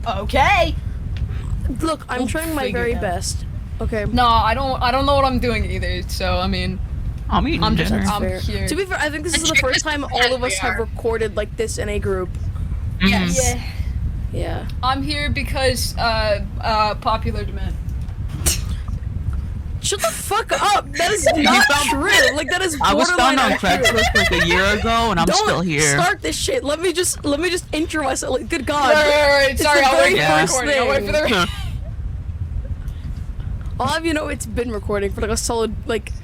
Okay. Look, I'm trying my very best. Okay. No, I don't know what I'm doing either. So I mean, I'm eating dinner. I'm here. To be fair, I think this is the first time all of us have recorded like this in a group. Yes. Yeah. Yeah. I'm here because popular demand. Shut the fuck up! That is not true. Like that is borderline. I was found on Craigslist like a year ago, and I'm Don't still here. Start this shit. Let me just intro myself. Like, good God. Right. Sorry, I'll wait for the recording. I'll wait for the. I'll have you know it's been recording for like a solid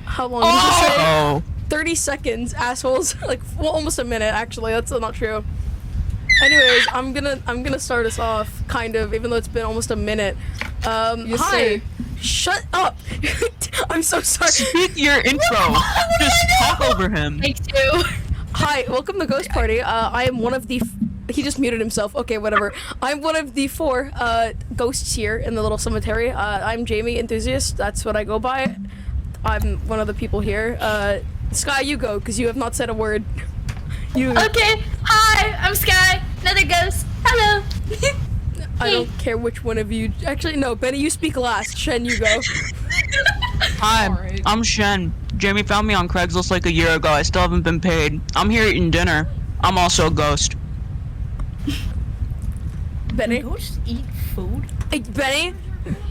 how long did you say? Oh. 30 seconds, assholes. Almost a minute actually. That's not true. Anyways, I'm gonna start us off, kind of, even though it's been almost a minute. Hi. Shut up! I'm so sorry. Speak your intro. Just talk over him. Thank you. Hi, welcome to Ghost Party. I am one of the. He just muted himself. Okay, whatever. I'm one of the 4 ghosts here in the little cemetery. I'm Jamie Enthusiast. That's what I go by. I'm one of the people here. Sky, you go, because you have not said a word. You. Okay. Hi, I'm Sky. Another ghost. Hello. I don't care which one of you. Actually, no. Benny, you speak last. Shen, you go. Hi, I'm Shen. Jamie found me on Craigslist like a year ago. I still haven't been paid. I'm here eating dinner. I'm also a ghost. Benny. Ghosts eat food? Hey, Benny.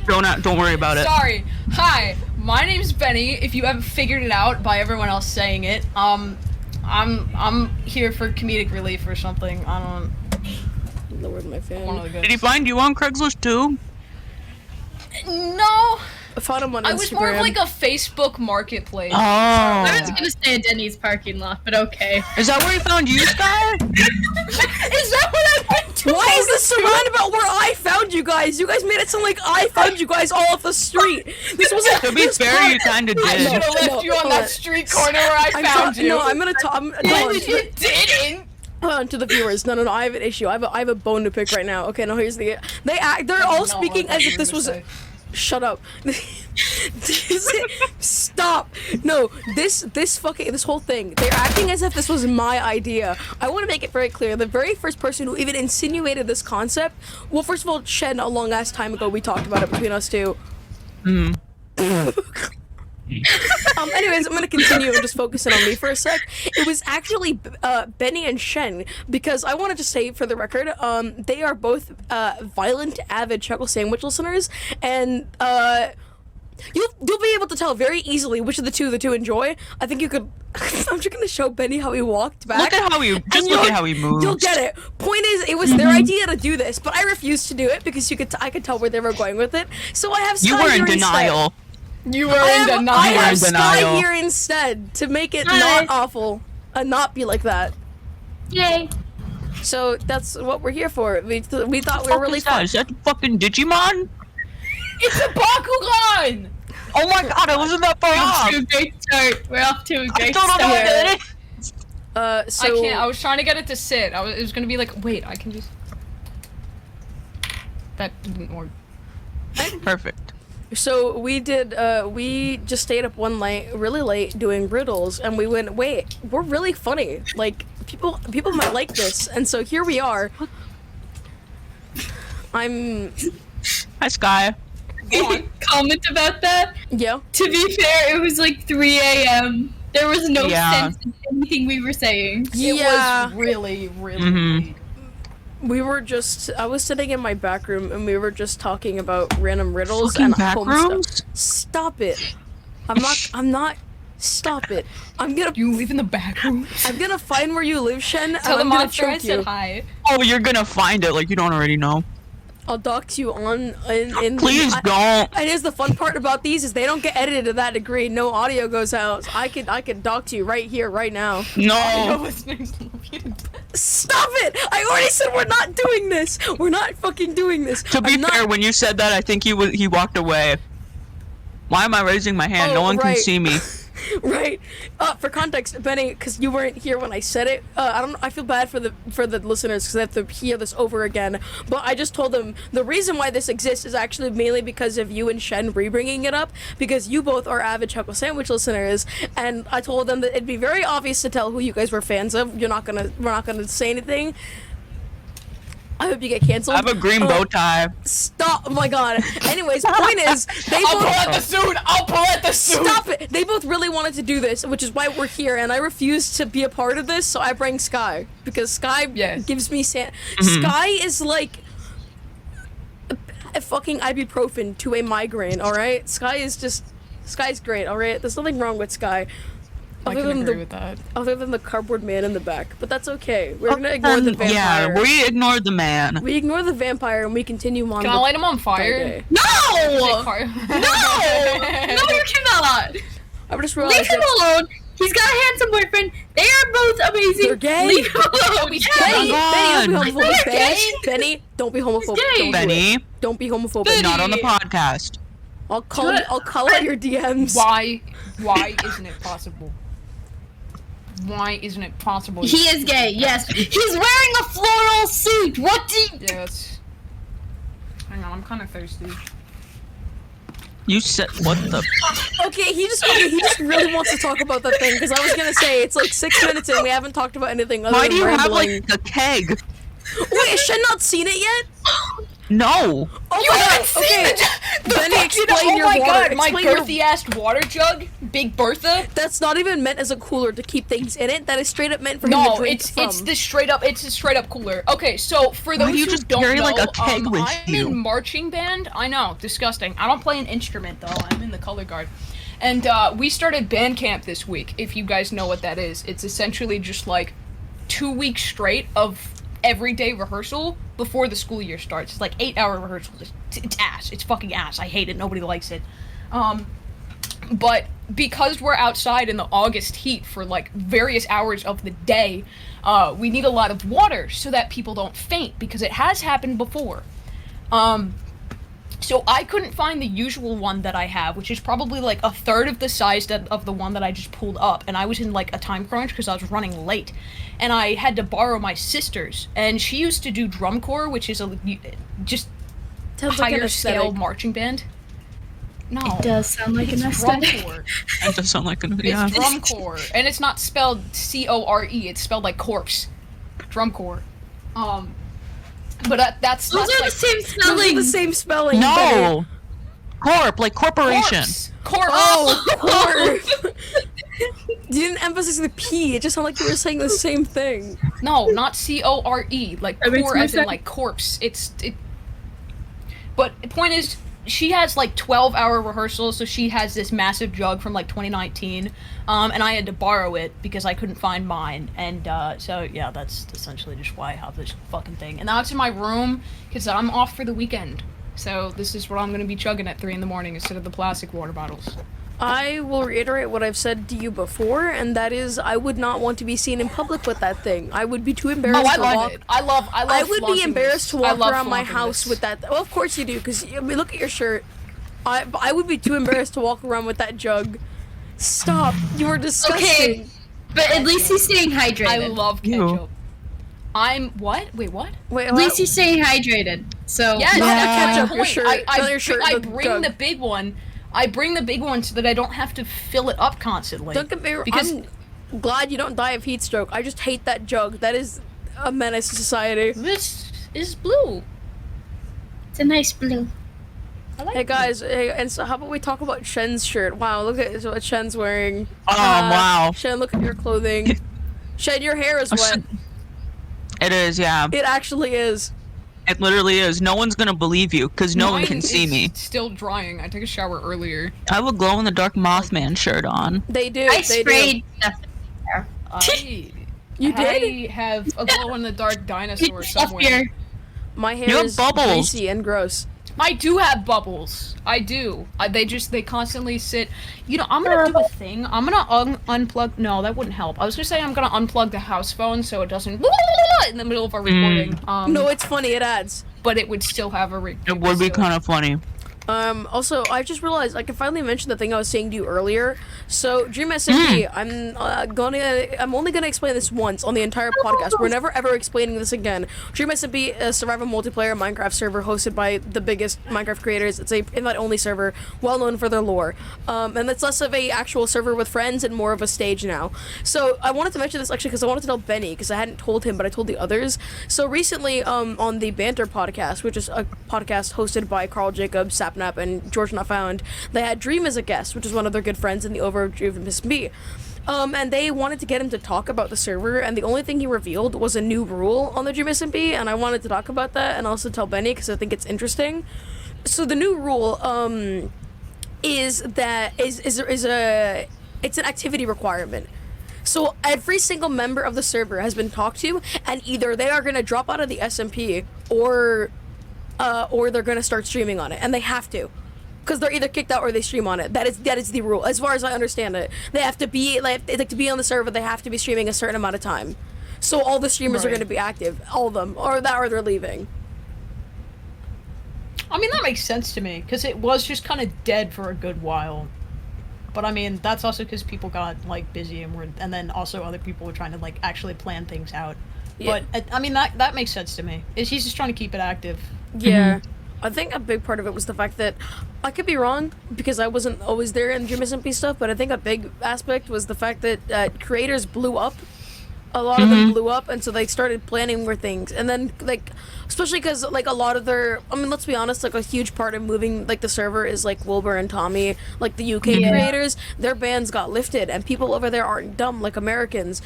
Don't worry about it. Sorry. Hi, my name's Benny. If you haven't figured it out by everyone else saying it, I'm here for comedic relief or something. I don't. Lowered my fan. Did he find you on Craigslist too? No. I found him on Instagram. I was more of like a Facebook marketplace. Oh. I was gonna say a Denny's parking lot, but okay. Is that where he found you, Sky? Is that what I've been doing? Why is this surrounded about where I found you guys? You guys made it sound like I found you guys all off the street. This wasn't. To be fair, you kinda did. I should have left you on that street corner where I found you. No, I'm gonna talk. You didn't. To the viewers, no, I have an issue. I have a bone to pick right now. Okay, now here's the. They're all speaking as if this was. Shut up. Stop. No, this whole thing. They're acting as if this was my idea. I want to make it very clear. The very first person who even insinuated this concept. Well, first of all, Shen, a long ass time ago, we talked about it between us two. Anyways, I'm gonna continue and just focusing on me for a sec. It was actually Benny and Shen, because I wanted to say for the record, they are both violent, avid Chuckle Sandwich listeners, and you'll be able to tell very easily which of the two enjoy. I think you could. I'm just gonna show Benny how he walked back. Look at how he look at how he moves. You'll get it. Point is, it was their idea to do this, but I refused to do it because I could tell where they were going with it. So I have Sky You were in here denial. Instead. You were in denial. I have Sky denial. here instead to make it not awful and not be like that. Yay. So that's what we're here for. We thought we were really fun. Is that fucking Digimon? It's a Bakugan! Oh my god, I wasn't that far off! We're off to a great start. We're off to a great I don't know start. what it is. So I can't. I was trying to get it to sit. It was gonna be like, wait, I can just. That didn't work. Perfect. So we just stayed up one night, really late, doing riddles, and we went, wait, we're really funny. Like, people might like this, and so here we are. Hi, Sky. Comment about that? Yeah. To be fair, it was like 3 a.m. There was no Yeah. sense in anything we were saying. It Yeah. was really late. We were just, I was sitting in my back room and we were just talking about random riddles Fucking and back home rooms? stuff. Stop it. I'm not, stop it. You live in the back room. I'm gonna find where you live, Shen, and Tell the I'm gonna monster I choke said you. hi. Oh, you're gonna find it like you don't already know. I'll dox you in Please don't. And here's the fun part about these is they don't get edited to that degree. No audio goes out. So I could dox you right here, right now. No. Stop it! I already said we're not doing this. We're not fucking doing this. To be fair, when you said that, I think he walked away. Why am I raising my hand? Oh, No one right. can see me. Right. For context, Benny, because you weren't here when I said it. I feel bad for the listeners because they have to hear this over again. But I just told them the reason why this exists is actually mainly because of you and Shen re-bringing it up, because you both are avid Chuckle Sandwich listeners, and I told them that it'd be very obvious to tell who you guys were fans of. We're not gonna say anything. I hope you get canceled. I have a green bow tie. Stop! Oh my god. Anyways, point is, they I'll both. pull out the suit. I'll pull out the suit. Stop it! They both really wanted to do this, which is why we're here, and I refuse to be a part of this, so I bring Sky. Because Sky gives me Sky is like a fucking ibuprofen to a migraine, alright? Sky's great, alright? There's nothing wrong with Sky. I can agree with that. Other than the cardboard man in the back. But that's okay. We're gonna ignore the vampire. Yeah, we ignored the man. We ignore the vampire and we continue on. Can I light him on fire? No! No! No, you cannot! I just Leave realized him alone! He's got a handsome boyfriend. They are both amazing. They're gay. Leave him alone. Benny, Oh Benny, don't be homophobic. Gay. Benny, don't be homophobic. gay. Don't do Benny, it. Don't be homophobic. not on the podcast. I'll call out your DMs. Why isn't it possible? Why isn't it possible? He is gay, yes. He's wearing a floral suit. What do you... Yes. Hang on, I'm kind of thirsty. You said what the? Okay, he just really wants to talk about that thing because I was gonna say it's like 6 minutes and we haven't talked about anything other Why than do you have rambling. like a keg? Wait, has Shen not seen it yet? No. Oh You my haven't god. seen Okay, the Benny, fucking- explain oh your my water. god, my Explain your- girthy ass water jug, Big Bertha. That's not even meant as a cooler to keep things in it. That is straight up meant for him to No, drink it's from. a straight up cooler. Okay, so for Why those do you who just don't carry, know, like, a keg with I'm you? in marching band. I know, disgusting. I don't play an instrument though. I'm in the color guard, and we started band camp this week. If you guys know what that is, it's essentially just like 2 weeks straight of everyday rehearsal before the school year starts. It's like 8-hour rehearsals. It's ass. It's fucking ass. I hate it. Nobody likes it. But because we're outside in the August heat for like various hours of the day, we need a lot of water so that people don't faint because it has happened before. So I couldn't find the usual one that I have, which is probably like a third of the size of the one that I just pulled up, and I was in like a time crunch because I was running late, and I had to borrow my sister's, and she used to do drum corps, which is just Sounds like an higher scale aesthetic. marching band. No, It does sound like an it's drum aesthetic. corps. That does sound like an It's drum corps, and it's not spelled CORE. It's spelled like corpse. Drum corps. But that's Those are like the same Those are spelling. the same spelling. No. Corp, like corporation. corpse. Oh, corp. You didn't emphasize the P. It just sounded like you were saying the same thing. No, not CORE. Like That makes core more as in sense. like corpse. But the point is, she has like 12-hour rehearsals, so she has this massive jug from like 2019, and I had to borrow it because I couldn't find mine, and so yeah, that's essentially just why I have this fucking thing. And now it's in my room because I'm off for the weekend, so this is what I'm gonna be chugging at 3 in the morning instead of the plastic water bottles. I will reiterate what I've said to you before, and that is I would not want to be seen in public with that thing. I would be too embarrassed Oh, I to love walk. it. I love. I would be flaunting embarrassed this. to I walk love around my flaunting house this. with that. Well, of course you do, because I mean, look at your shirt. I would be too embarrassed to walk around with that jug. Stop! You are disgusting. Okay, but at least he's staying hydrated. I love Ew. ketchup. I'm what? Wait, what? Wait, At least he's staying hydrated. So Yes, Not the that's ketchup, my your point. shirt. I Not your shirt, I the bring jug. the big one. I bring the big one so that I don't have to fill it up constantly. Don't get me wrong. Because I'm glad you don't die of heat stroke. I just hate that jug. That is a menace to society. this is blue. it's a nice blue. I like Hey guys, hey, and so how about we talk about Shen's shirt? Wow, look at what Shen's wearing. Oh, wow. Shen, look at your clothing. Shen, your hair is wet. It is, yeah. It actually is. It literally is. No one's gonna believe you, because no one Mine can see is me. Still drying. I took a shower earlier. I have a glow-in-the-dark Mothman shirt on. They do. I they sprayed Do. stuff there. You did? I have a glow-in-the-dark dinosaur Stuff somewhere. here. My hair You have is bubbles. greasy and gross. I do have bubbles. I do. They constantly sit. You know, I'm gonna do a thing. I'm gonna unplug. No, that wouldn't help. I was gonna say I'm gonna unplug the house phone so it doesn't in the middle of our recording. No, it's funny. It adds. But it would still have a. It would be kind of funny. Also, I just realized I can finally mention the thing I was saying to you earlier. So, Dream SMP, I'm only gonna explain this once on the entire podcast. We're never ever explaining this again. Dream SMP is a survival multiplayer Minecraft server hosted by the biggest Minecraft creators. It's a invite-only server, well known for their lore. And it's less of a actual server with friends and more of a stage now. So, I wanted to mention this actually because I wanted to tell Benny, because I hadn't told him, but I told the others. So recently, on the Banter podcast, which is a podcast hosted by Carl Jacobs, Sapnap, and George Not Found, they had Dream as a guest, which is one of their good friends in the over of Dream SMP. And they wanted to get him to talk about the server, and the only thing he revealed was a new rule on the Dream SMP, and I wanted to talk about that and also tell Benny because I think it's interesting. So the new rule is that it's an activity requirement. So every single member of the server has been talked to, and either they are going to drop out of the SMP or they're going to start streaming on it, and they have to, because they're either kicked out or they stream on it. That is the rule, as far as I understand it. They have to be to be on the server. They have to be streaming a certain amount of time. So all the streamers are going to be active, all of them, or they're leaving. I mean, that makes sense to me, because it was just kind of dead for a good while. But I mean, that's also because people got like busy and then also other people were trying to like actually plan things out. Yeah. But I mean, that makes sense to me. He's just trying to keep it active. Yeah. I think a big part of it was the fact that, I could be wrong because I wasn't always there in Dream SMP stuff, but I think a big aspect was the fact that creators blew up. A lot of them blew up, and so they started planning more things. And then, like, especially because, like, a lot of their, I mean, let's be honest, like, a huge part of moving, like, the server is, like, Wilbur and Tommy, like, the UK creators, their bans got lifted, and people over there aren't dumb like Americans.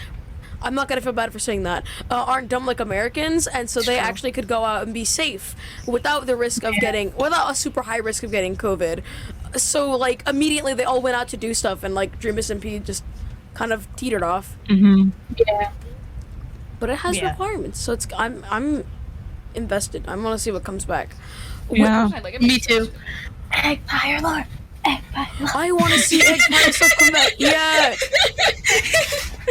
I'm not gonna feel bad for saying that. Aren't dumb like Americans, and so they actually could go out and be safe without the risk of without a super high risk of getting COVID. So, like, immediately they all went out to do stuff, and, like, Dream SMP just kind of teetered off. Yeah. But it has requirements, so it's I'm invested. I want to see what comes back. Yeah. Me too. Egg pie or lore. Egg pie. I want to see egg pie stuff come back. Yeah.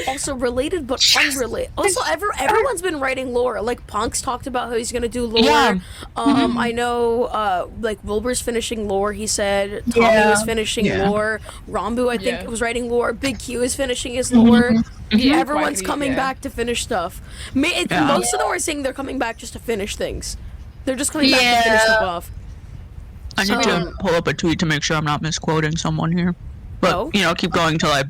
Also related but unrelated. Also, everyone's been writing lore. Like Punk's talked about how he's gonna do lore. Yeah. I know. Like Wilbur's finishing lore. He said Tommy was finishing lore. Rambu, I think, was writing lore. Big Q is finishing his lore. Everyone's coming back to finish stuff. Most of them are saying they're coming back just to finish things. They're just coming back to finish stuff off. I need to pull up a tweet to make sure I'm not misquoting someone here. But, you know, keep going till I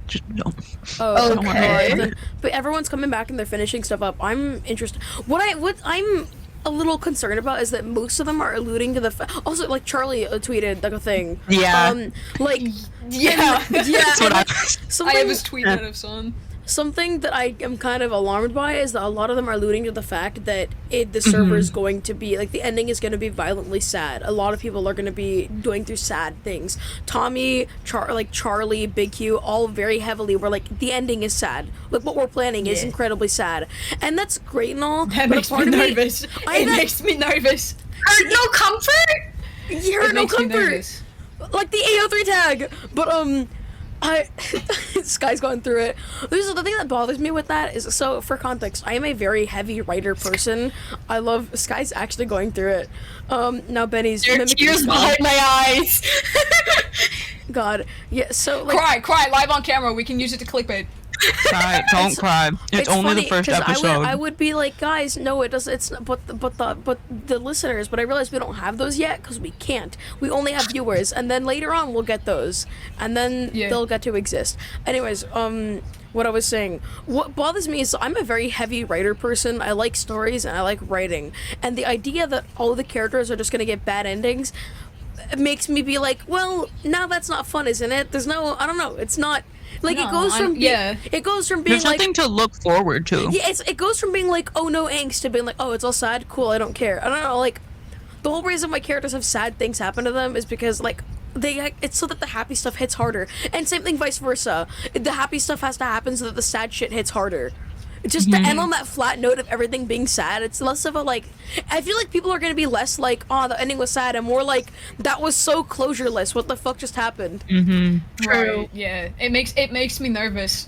just don't. Oh, okay. But everyone's coming back and they're finishing stuff up. I'm interested. What I'm a little concerned about is that most of them are alluding to the also, like, Charlie tweeted, like, a thing. Yeah. That's what I have his tweet that I've seen. Something that I am kind of alarmed by is that a lot of them are alluding to the fact that the server is going to be, like, the ending is going to be violently sad. A lot of people are going to be going through sad things. Tommy, Charlie, Big Q, all very heavily were like, the ending is sad. Like, what we're planning is incredibly sad. And that's great and all. That makes me nervous. It makes me nervous. No comfort? You heard no comfort. Like the AO3 tag. But, Sky's going through it. This is the thing that bothers me with that is, so for context, I am a very heavy writer person. I love Sky's actually going through it. Now Benny's tears behind my eyes. God, yeah. So like, cry live on camera. We can use it to clickbait. Alright, don't cry. It's only funny, the first 'cause episode. I would be like, guys, no, it doesn't. It's not, but the listeners. But I realize we don't have those yet because we can't. We only have viewers, and then later on we'll get those, and then they'll get to exist. Anyways, what I was saying, what bothers me is I'm a very heavy writer person. I like stories and I like writing, and the idea that all the characters are just gonna get bad endings, it makes me be like, well, now that's not fun, isn't it? There's no, I don't know. It's not. Like, it goes from being There's like, nothing to look forward to. yeah, it goes from being like, oh, no angst, to being like, oh, it's all sad, cool, I don't care. I don't know, like, the whole reason my characters have sad things happen to them is because, like, it's so that the happy stuff hits harder, and same thing vice versa. The happy stuff has to happen so that the sad shit hits harder. Just to end on that flat note of everything being sad, it's less of a, like, I feel like people are gonna be less like, oh, the ending was sad, and more like, that was so closureless, what the fuck just happened? Mm-hmm. True. Right, yeah. It makes me nervous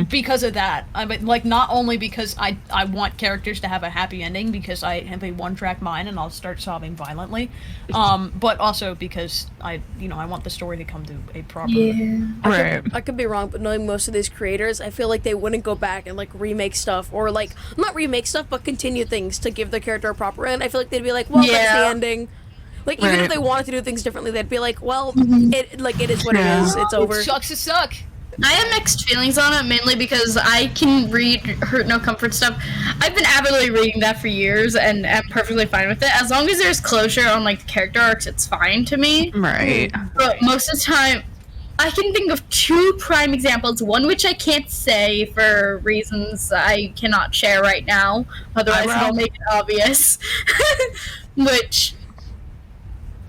because of that. I mean, like, not only because I want characters to have a happy ending because I have a one-track mind and I'll start sobbing violently, but also because I want the story to come to a proper. Right. I could be wrong, but knowing most of these creators, I feel like they wouldn't go back and like remake stuff or like not remake stuff, but continue things to give the character a proper end. I feel like they'd be like, well, that's the ending. Like even if they wanted to do things differently, they'd be like, well, it is what it is. It's over. It sucks to suck. I have mixed feelings on it, mainly because I can read Hurt No Comfort stuff. I've been avidly reading that for years, and I'm perfectly fine with it. As long as there's closure on, like, the character arcs, it's fine to me. Right. But most of the time, I can think of two prime examples, one which I can't say for reasons I cannot share right now, otherwise it'll make it obvious, which...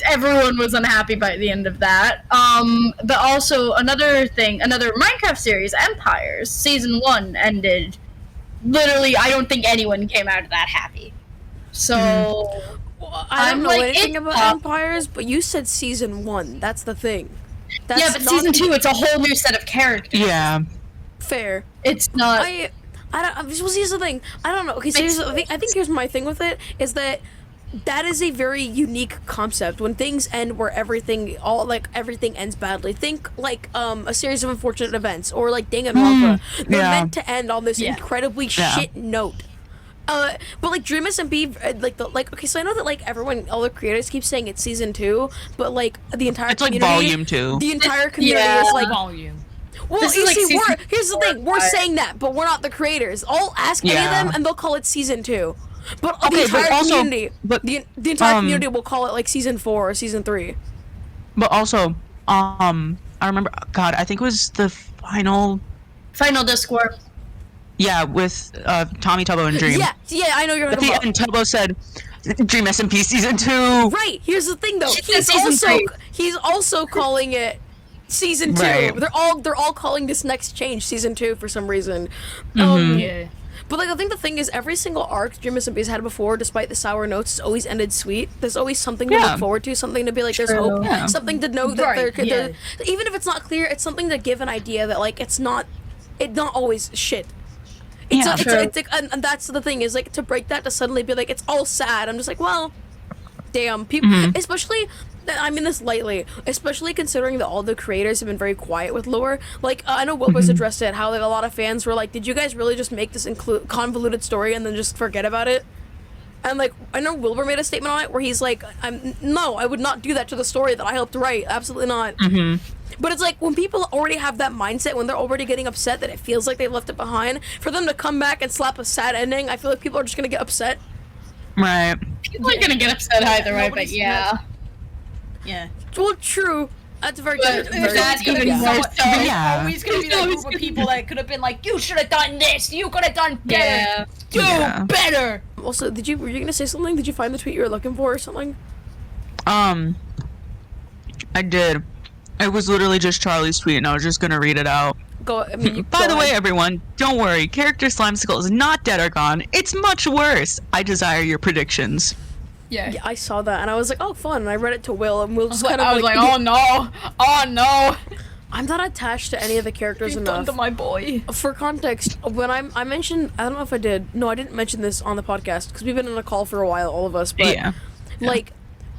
everyone was unhappy by the end of that. But also another Minecraft series, Empires, Season 1 ended. Literally, I don't think anyone came out of that happy. So... Well, I don't know anything about Empires, but you said Season 1. That's the thing. Yeah, but Season 2, it's a whole new set of characters. Yeah. Fair. It's not... I don't... Well, here's the thing. I don't know. Okay, so I think here's my thing with it, is that is a very unique concept. When things end where everything ends badly. Think like a series of unfortunate events, or like Danganronpa. They're meant to end on this incredibly shit note. But like Dream SMP, okay, so I know that like all the creators keep saying it's season 2, but like the entire community, like volume 2. The entire community is like volume. Well, This you is like see, season here's the thing: we're saying that, but we're not the creators. I'll ask any of them, and they'll call it season 2. But the entire community, the entire community will call it like season 4 or season 3. But also, I remember, God, I think it was the final Discord. Yeah, with Tommy, Tubbo, and Dream. Yeah, I know you're talking about. And Tubbo said, Dream SMP season 2. Right. Here's the thing, though. He's also calling it season 2. Right. They're all calling this next change season 2 for some reason. Yeah. But like I think the thing is, every single arc Dream SMP's had before, despite the sour notes, it's always ended sweet. There's always something to look forward to, something to be like, there's hope, something to know that they're even if it's not clear, it's something to give an idea that like it's not always shit. It's like, and that's the thing is like to break that, to suddenly be like it's all sad. I'm just like, well, damn, people, especially. I mean this lightly, especially considering that all the creators have been very quiet with lore. Like, I know Wilbur's addressed it, how like a lot of fans were like, did you guys really just make this convoluted story and then just forget about it? And like, I know Wilbur made a statement on it where he's like, no, I would not do that to the story that I helped write, absolutely not. But it's like, when people already have that mindset, when they're already getting upset that it feels like they left it behind, for them to come back and slap a sad ending, I feel like people are just gonna get upset. Right. People are gonna get upset either way, but yeah. Yeah. Well, true. That's very good. That's even more so. Always gonna be that group of people that could have been like, you should have done this, you could have done better, do better. Also, were you gonna say something? Did you find the tweet you were looking for or something? I did. It was literally just Charlie's tweet, and I was just gonna read it out. By the way, everyone, don't worry. Character Slimesicle is not dead or gone. It's much worse. I desire your predictions. Yeah, I saw that and I was like, oh, fun. And I read it to Will, and Will just kind of I was like, oh no. I'm not attached to any of the characters enough. Done to my boy. For context, when I mentioned, I don't know if I did. No, I didn't mention this on the podcast because we've been in a call for a while, all of us. But like,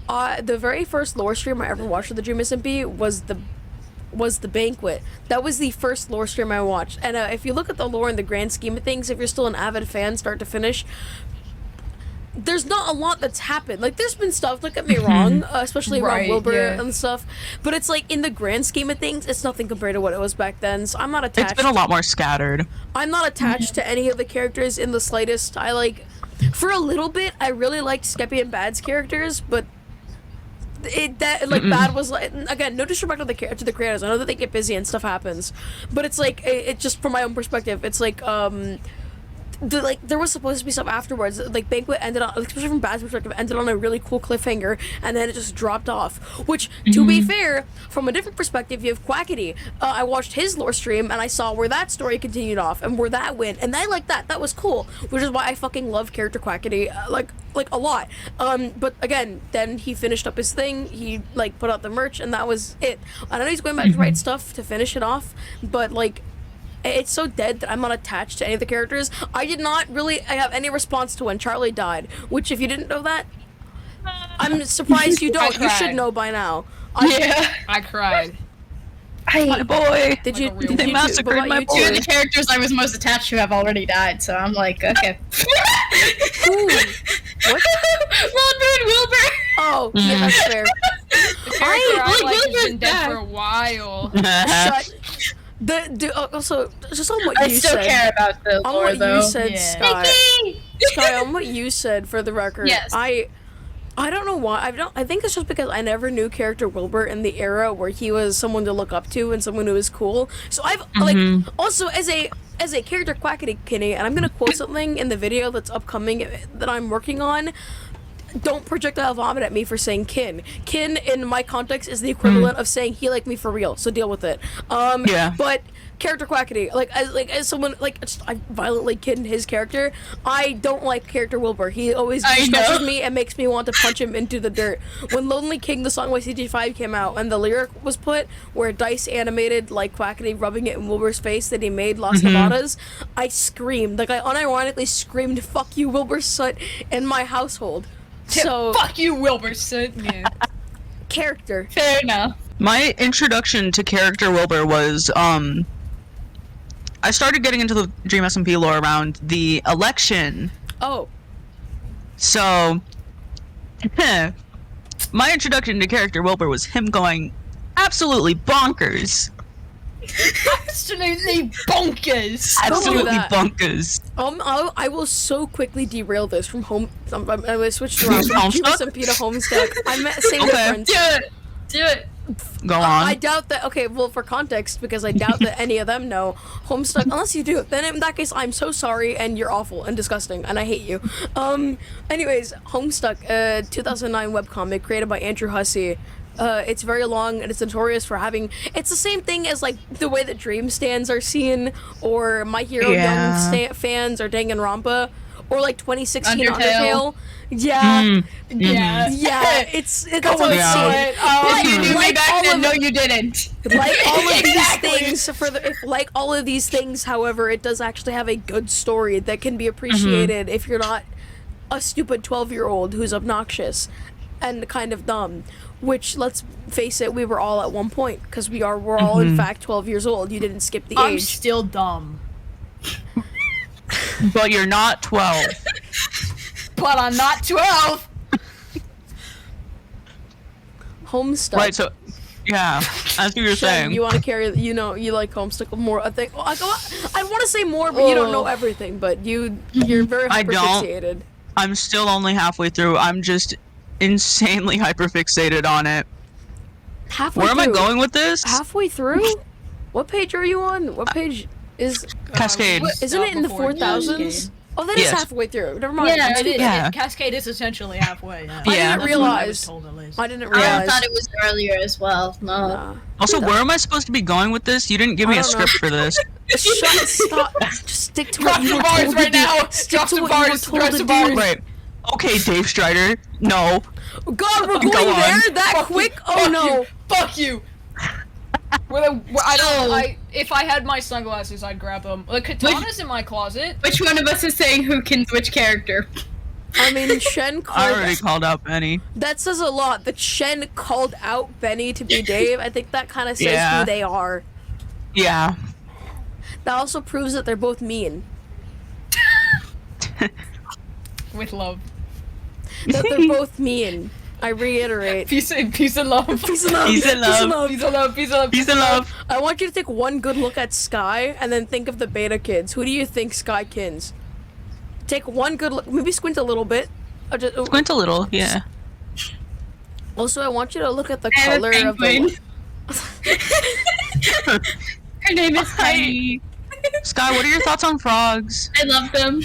the very first lore stream I ever watched of the Dream SMP was the Banquet. That was the first lore stream I watched. And if you look at the lore in the grand scheme of things, if you're still an avid fan, start to finish, there's not a lot that's happened. Like, there's been stuff, don't get me wrong, especially around Wilbur and stuff, but it's like, in the grand scheme of things, it's nothing compared to what it was back then, so I'm not attached. It's been a lot more scattered. I'm not attached to any of the characters in the slightest. For a little bit, I really liked Skeppy and Bad's characters, but Bad was like, again, no disrespect to the creators. I know that they get busy and stuff happens, but it's like, it just from my own perspective, it's like, there was supposed to be stuff afterwards. Like, Banquet ended on, especially from Bad's perspective, ended on a really cool cliffhanger, and then it just dropped off. Which, to be fair, from a different perspective, you have Quackity. I watched his lore stream, and I saw where that story continued off, and where that went, and I liked that. That was cool, which is why I fucking love character Quackity, like a lot. But again, then he finished up his thing. He put out the merch, and that was it. I know he's going back to write stuff to finish it off, but it's so dead that I'm not attached to any of the characters. I did not really have any response to when Charlie died, which if you didn't know that, I'm surprised you don't. You should know by now. I cried. My boy. Did you? Like a real They massacred my boy. Two of the characters I was most attached to have already died, so I'm like, okay. Ooh, what? Wilbur and Wilbur. Oh, yeah, that's fair. The character I like has Wilbur's been dead back. for a while. Shut. Also, just on what I you still said. care about the On lore, what though. you said, Yeah. Sky. Sky, on what you said, for the record, Yes. I don't know why. I think it's just because I never knew character Wilbur in the era where he was someone to look up to and someone who was cool. So I've like also as a character Quackity Kitty, and I'm gonna quote something in the video that's upcoming that I'm working on. Don't projectile vomit at me for saying kin. Kin in my context is the equivalent of saying he like me for real, so deal with it. Yeah. But character Quackity, as someone I violently kid his character. I don't like character Wilbur. He always I distresses know. me and makes me want to punch him into the dirt. When Lonely King, the song by CG5 came out, and the lyric was put where Dice animated like Quackity rubbing it in Wilbur's face that he made Las Nevadas, I screamed. Like I unironically screamed, "Fuck you, Wilbur Soot," in my household. So Fuck you, Wilburson. Yeah. character. Fair enough. My introduction to character Wilbur was I started getting into the Dream SMP lore around the election. Oh, So my introduction to character Wilbur was him going absolutely bonkers. Absolutely bonkers. Absolutely that. bonkers. I will so quickly derail this from home. I'm gonna switch around from Dream Homestuck? SMP to Homestuck. I'm same Okay. difference. Do it. Do it. Go on. I doubt that. Okay, well, for context, because I doubt that any of them know Homestuck. Unless you do, then in that case, I'm so sorry, and you're awful and disgusting, and I hate you. Anyways, Homestuck, 2009 webcomic created by Andrew Hussey. It's very long, and it's notorious for having. It's the same thing as like the way that Dream stands are seen, or My Hero Yeah. Young fans, or Danganronpa, or like 2016 Undertale. Undertale. Yeah. Yeah. Yeah, it's that's Go how it's Yeah. seen. If you knew me like back all then, of- no, you didn't. Like all of these Exactly. things, like all of these things, however, it does actually have a good story that can be appreciated if you're not a stupid 12-year-old who's obnoxious and kind of dumb. Which, let's face it, we were all at one point, because we're all in fact 12 years old. You didn't skip the I'm age. still dumb. But you're not 12. But I'm not 12. Homestuck. Right, so yeah, as you were Shen, saying. you want to carry, you like Homestuck more. I think I want to say more, but you don't know everything. But you're very I don't. hyperfixated. I'm still only halfway through. I'm just insanely hyperfixated on it. Halfway Where am I through. going with this? Halfway through? What page are you on? What page is? Cascade. Isn't it in the Before 4000s? Cascade. Oh, that is Yes. halfway through. Never mind. Yeah, I'm It is. stupid. Yeah. Cascade is essentially halfway. Yeah. I Yeah. didn't That's what I was realize. told at least. I didn't I realize. thought it was earlier as well. No. Nah. Also, where am I supposed to be going with this? You didn't give me I a don't know. script for this. Shut. Stop. Just stick to Drop what you some were bars told right to do. now. Stick Drop to some what you were bars. told Drop to some do. bars. Right. Okay, Dave Strider. No. God, we're Go going on. there that Fuck quick? you. Oh Fuck no. you. Fuck you. If I had my sunglasses, I'd grab them. The katana's in my closet. Which one of us is saying who kins which character? I mean, Shen I already called. called out Benny. That says a lot. That Shen called out Benny to be Dave. I think that kind of says Yeah. who they are. Yeah. That also proves that they're both mean. With love. That they're both mean. I reiterate. Peace and love. Peace and love. Peace and love. Peace and love. Peace and love. Peace and love. I want you to take one good look at Sky and then think of the beta kids. Who do you think Sky kins? Take one good look. Maybe squint a little bit. Squint a little, yeah. Also, I want you to look at the I have a color of penguin. the. Her name is Tiny. Sky, what are your thoughts on frogs? I love them.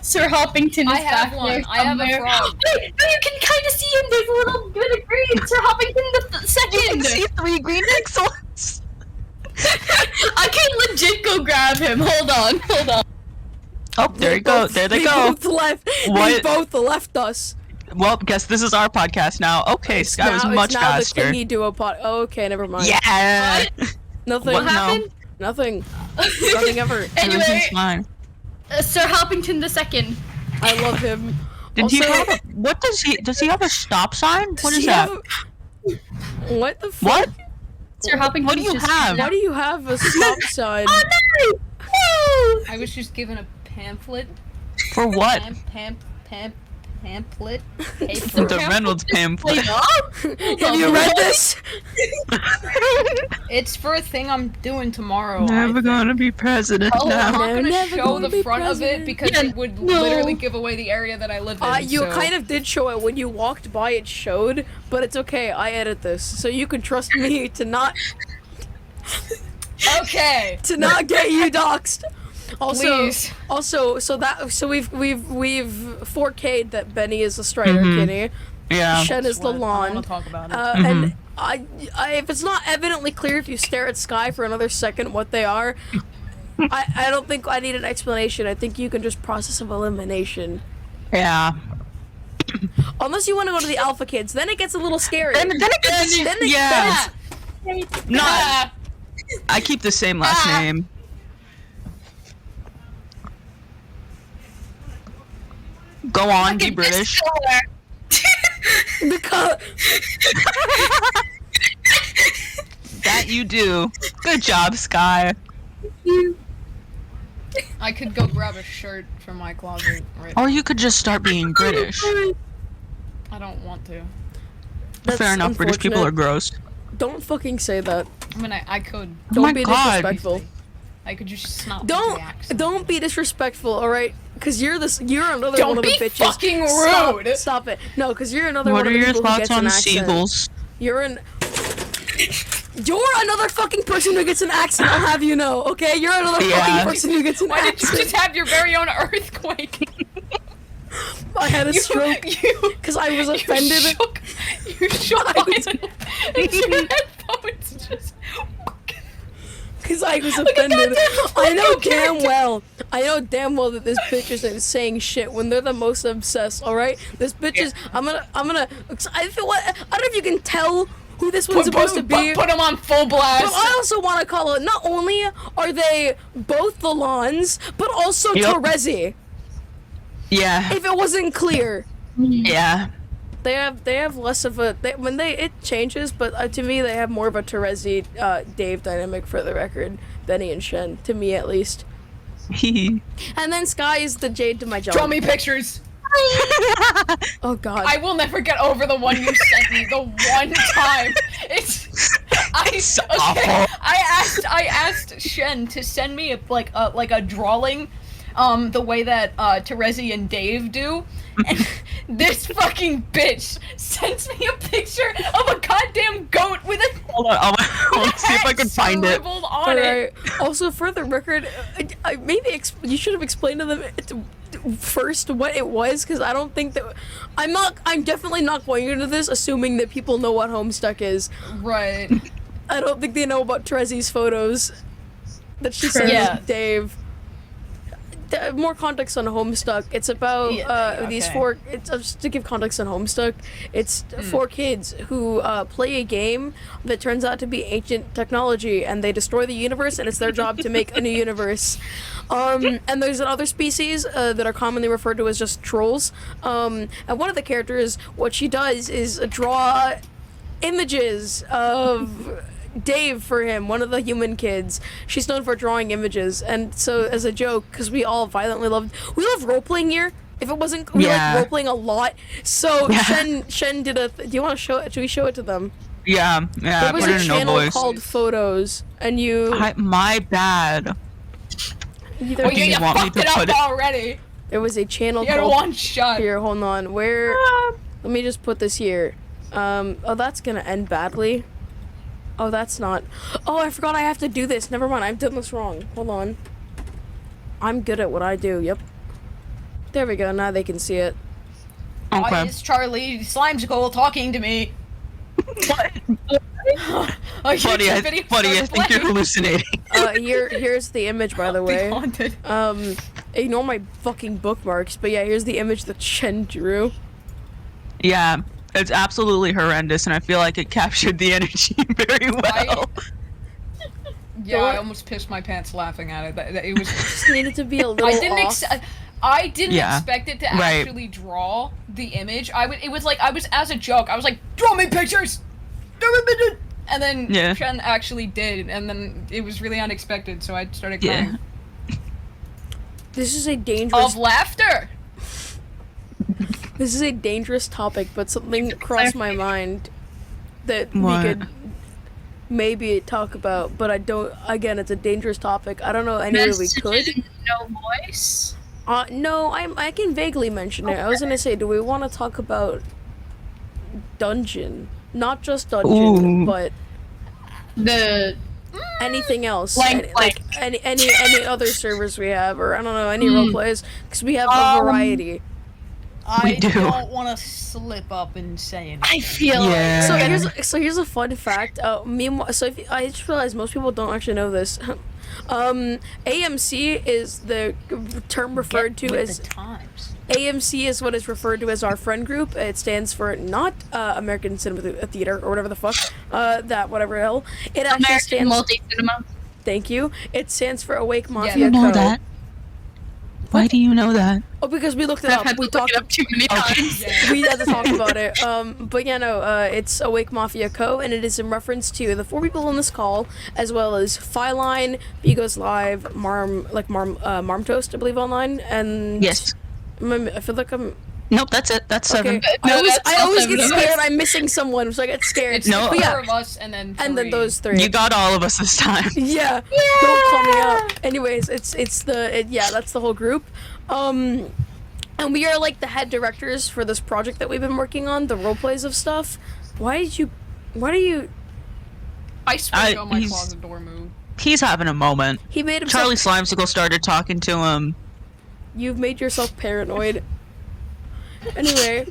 Sir Hoppington is I have back one. there I have a somewhere. frog. Wait, no, you can kind of see him. There's a little bit of green. Sir Hoppington the second. 3 green pixels. I can legit go grab him. Hold on. Oh, there you go. There they go. Both left. They What? both left us. Well, guess this is our podcast now. Okay, Sky was much it's now faster. the thingy duo pod. Oh, okay, never mind. Yeah. Nothing. What happened? Nothing. Nothing ever. Everything's Anyway, fine. Sir Halpington II. I love him. Did he Also- have what does he have a stop sign? What Does is he that? What the fuck? What? Sir Halpington. What do you have? Why do you have a stop sign? Oh no! Woo! I was just given a pamphlet. For what? Pamphlet. The Reynolds pamphlet. Have you read this? It's for a thing I'm doing tomorrow. Never gonna be president I'm now. not gonna Never show gonna the be front of president. it because Yeah, it would no. literally give away the area that I live in. You so. kind of did show it when you walked by. It showed, but it's okay. I edit this, so you can trust me to not Okay. get you doxxed. Please. Also, so we've 4K'd that Benny is the Strider kitty. Yeah. Shen is the I lawn. want to talk about it. And I, if it's not evidently clear if you stare at Sky for another second what they are, I don't think I need an explanation. I think you can just process of elimination. Yeah. Unless you want to go to the Alpha Kids, then it gets a little scary. Then it gets, Then it yeah. gets- Not. I keep the same last name. Go on, be British. because That you do. Good job, Sky. I could go grab a shirt from my closet right Or you could just start being British. I don't want to. that's Fair enough, British people are unfortunate. gross. Don't fucking say that. I mean, I could. Don't my be God. disrespectful. I could just snap Don't the accent. don't be disrespectful, all right? Because you're another Don't one of the be bitches. fucking rude. Stop it. No, because you're another What one are of the your people who thoughts gets an on accent. seagulls? You're another fucking person who gets an accent. I'll have you know. Okay, you're another Yeah. fucking person who gets an Why did you accent. just have your very own earthquake? I had a stroke You because I was offended. You shook I was- and your headphones just. Because I was Like a offended. goddamn I know Mario damn character. well. I know damn well that this bitch isn't saying shit when they're the most obsessed. All right, this bitch is. I'm gonna. I feel what. I don't know if you can tell who this one's supposed to be. Put them on full blast. But I also want to call it. Not only are they both the Lawns, but also Yep. Terezi. Yeah. If it wasn't clear. Yeah. They have less of a it changes, but to me they have more of a Terezi Dave dynamic for the record. Benny and Shen, to me at least. And then Sky is the Jade to my John. Draw me pictures. Oh God. I will never get over the one you sent me. The one time. It's awful. I asked Shen to send me a drawing, the way that Terezi and Dave do, and this fucking bitch sends me a picture of a goddamn goat with a Hold on, I'll see if I can find it. scribbled on it. Alright. Also, for the record, you should have explained to them first what it was, because I don't think that I'm definitely not going into this assuming that people know what Homestuck is. Right. I don't think they know about Terezi's photos that she sent Yeah. Dave. More context on Homestuck. It's about these okay. four. It's just to give context on Homestuck. It's four kids who play a game that turns out to be ancient technology, and they destroy the universe. And it's their job to make a new universe. And there's another species that are commonly referred to as just trolls. And one of the characters, what she does is draw images of Dave for him, one of the human kids. She's known for drawing images, and so as a joke, because we all violently love role-playing here. If it wasn't, we like role-playing a lot. So Shen did do you want to show it? Should we show it to them? Yeah, There was put a it in no channel voice. called Photos, and My bad. Oh, there you want me fucked to it up put it- already. was a channel You had called one shot. Here, hold on. Where? Let me just put this here. Oh, that's gonna end badly. Oh, that's not. Oh, I forgot I have to do this. Never mind. I've done this wrong. Hold on. I'm good at what I do. Yep. There we go. Now they can see it. Why Okay. is Charlie Slimesicle talking to me? What? Oh, Buddy, I think you're hallucinating. Here's the image, by the way. Haunted. Ignore my fucking bookmarks, but yeah, here's the image that Shen drew. Yeah, it's absolutely horrendous, and I feel like it captured the energy very well. Yeah, I almost pissed my pants laughing at it. It was just needed to be a little I didn't expect it to actually draw the image. It was like I was as a joke. I was like, draw me pictures. And then Shen actually did, and then it was really unexpected, so I started crying. This is a dangerous of laughter. This is a dangerous topic, but something crossed my mind that we could maybe talk about, but I don't. Again, it's a dangerous topic. I don't know anywhere we could. No voice. No, I can vaguely mention it. I was gonna say, do we want to talk about dungeon? Not just dungeon, but the anything else, like any other servers we have, or I don't know, any role plays, because we have a variety. I don't want to slip up and say anything. I feel so here's a fun fact. I just realized most people don't actually know this. AMC is the term referred to as AMC is what is referred to as our friend group. It stands for not American Cinema Theater or whatever the fuck whatever hell. It actually American stands Multi-Cinema. Thank you. It stands for Awake Mafia. You know Co. that? Why do you know that? Oh, because we looked it up. We talked up too many times. We had to talk about it. But yeah, no, it's Awake Mafia Co. and it is in reference to the 4 people on this call, as well as Phyline, Bigos Live, Marmtoast, I believe, online, and yes. I feel like I'm. Nope, that's it. That's 7. Okay. I always get scared. I'm missing someone, so I get scared. It's the 4 of us, and then 3. And then those 3. You got all of us this time. Yeah. Don't call me out. Anyways, that's the whole group. And we are like the head directors for this project that we've been working on, the role plays of stuff. Why do you? I swear on my closet door move. He's having a moment. He made himself. Charlie Slimesicle started talking to him. You've made yourself paranoid. Anyway,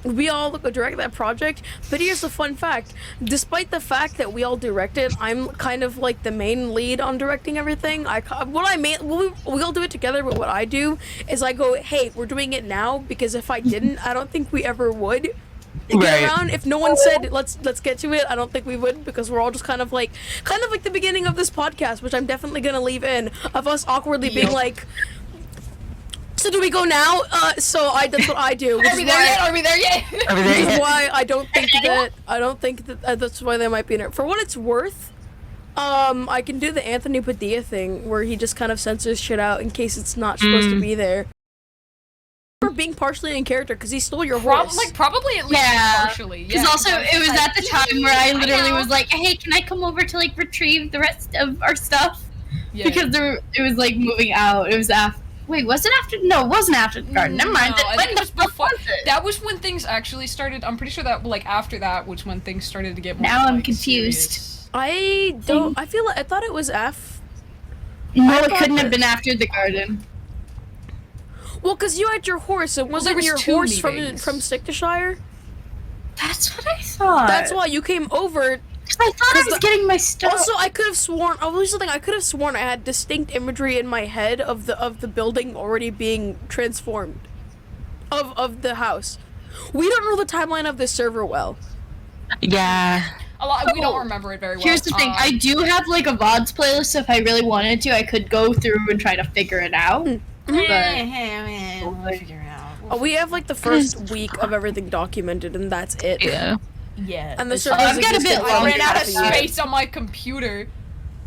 we all direct that project, but here's the fun fact. Despite the fact that we all directed, I'm kind of like the main lead on directing everything. We all do it together, but what I do is I go, hey, we're doing it now, because if I didn't, I don't think we ever would get around. If no one said, let's get to it, I don't think we would, because we're all just kind of like the beginning of this podcast, which I'm definitely gonna leave in, of us awkwardly being like, so do we go now? That's what I do. Are we there yet? Which is why I don't think that that's why they might be in it. For what it's worth, I can do the Anthony Padilla thing where he just kind of censors shit out in case it's not supposed to be there. For being partially in character, because he stole your horse. Probably at least partially. Because also, it was at the time where I literally was like, hey, can I come over to like retrieve the rest of our stuff? Yeah. Because it was like moving out. It was after. Wait, was it after? No, it wasn't after the garden. Never mind. No, I think it was before. That was when things actually started. I'm pretty sure that after that was when things started to get more. Now I'm confused. Serious. I don't. I feel like I thought it was F. No, it couldn't have been after the garden. Well, because you had your horse. It wasn't your horse from Stickshire. That's what I thought. That's why you came over. I thought I was getting my stuff. Also, I could have sworn. I could have sworn I had distinct imagery in my head of the building already being transformed, of the house. We don't know the timeline of this server well. Yeah. We don't remember it very well. Here's the thing. I do have like a VODs playlist, so if I really wanted to, I could go through and try to figure it out. We'll figure it out. We have like the first week of everything documented, and that's it. Yeah. And the server I ran out of space on my computer.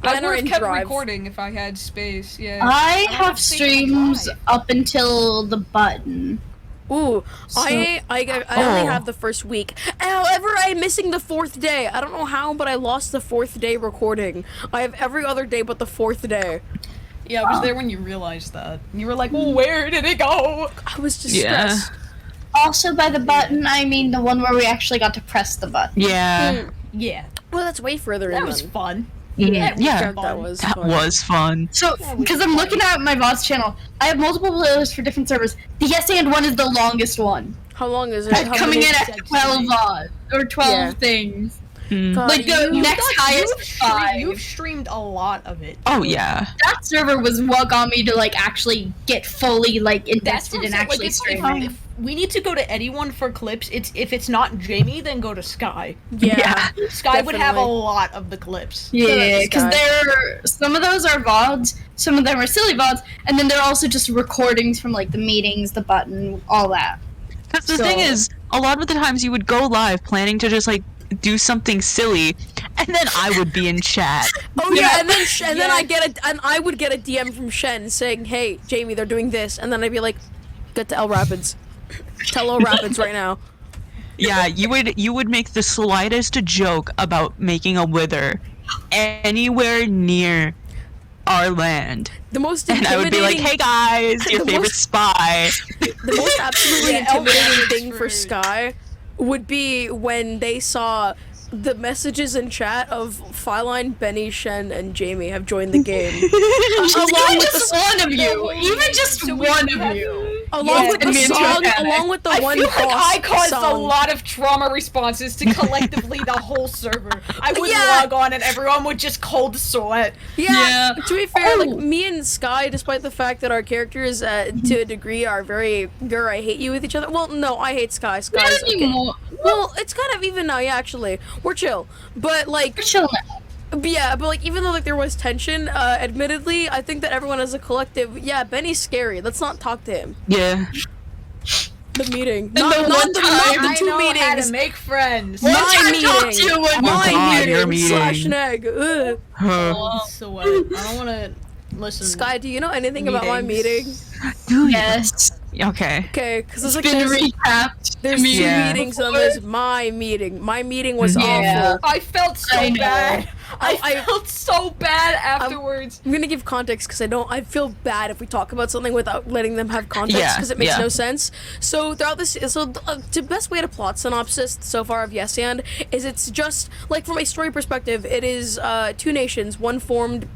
I would have kept Drive. recording if I had space. Yeah. I have streams up until the button. Ooh, so, I only have the first week. However, I'm missing the 4th day. I don't know how, but I lost the 4th day recording. I have every other day but the 4th day. Yeah, I was there when you realized that. You were like, well, where did it go? I was just stressed. Also, by the button, I mean the one where we actually got to press the button. Yeah. Yeah. Well, that's way further in. That was fun. Yeah. That was fun. So, because I'm looking at my VODs channel, I have multiple playlists for different servers. The Yes and one is the longest one. How long is it? Coming in at 12 VODs, or 12 things. God, Like the next highest is 5. You've streamed a lot of it. Oh yeah. That server was what got me to like actually get fully like invested in actually streaming. If we need to go to anyone for clips, if it's not Jamie, then go to Sky. Yeah. Sky would have a definitely. lot of the clips. Yeah, because some of those are VODs, some of them are silly VODs, and then they're also just recordings from like the meetings, the button, all that. Because the thing is, a lot of the times you would go live planning to just like do something silly, and then I would be in chat. Oh yeah, and then I would get a DM from Shen saying, "Hey, Jamie, they're doing this," and then I'd be like, "Get to L Rapids. Tell L Rapids right now." Yeah, you would make the slightest joke about making a wither anywhere near our land. The most And I would be like, intimidating- "Hey guys, your The favorite most- spy." The most absolutely Yeah, intimidating Elvis thing for for- Sky would be when they saw the messages in chat of Phyline, Benny, Shen, and Jamie have joined the game. Even just one of you, even just So we one had- of you. Along with the me and song, Joe along with the I one feel like boss I caused song. a lot of trauma responses to collectively the whole server. I would Yeah. log on and everyone would just cold sweat. Yeah, Yeah. to be fair, like Oh. me and Sky, despite the fact that our characters to a degree are very "grr, I hate you" with each other. Well, no, I hate Sky. Sky's Not okay. anymore. Well, it's kind of even now. Yeah, actually, we're chill. But like, We're chill now. yeah, but like even though like there was tension, admittedly, I think that everyone as a collective, yeah, Benny's scary. Let's not talk to him. Yeah. The meeting, the not one the, time not the I two know how meetings. to make friends. One My time talk meeting. to one My God, your meeting slash meeting. neg. Ugh. So I don't want to listen. Sky, do you know anything about my meeting? Dude. Yes. Okay. Okay, because there's like Been there's, recapped. there's two Yeah. meetings and there's my meeting. My meeting was Yeah. awful. I felt so I know. bad. I I- felt so bad afterwards. I'm gonna give context because I feel bad if we talk about something without letting them have context Yeah, because it makes yeah. no sense. So throughout this, the best way to plot synopsis so far of Yes and is it's just like from a story perspective, it is two nations, one founded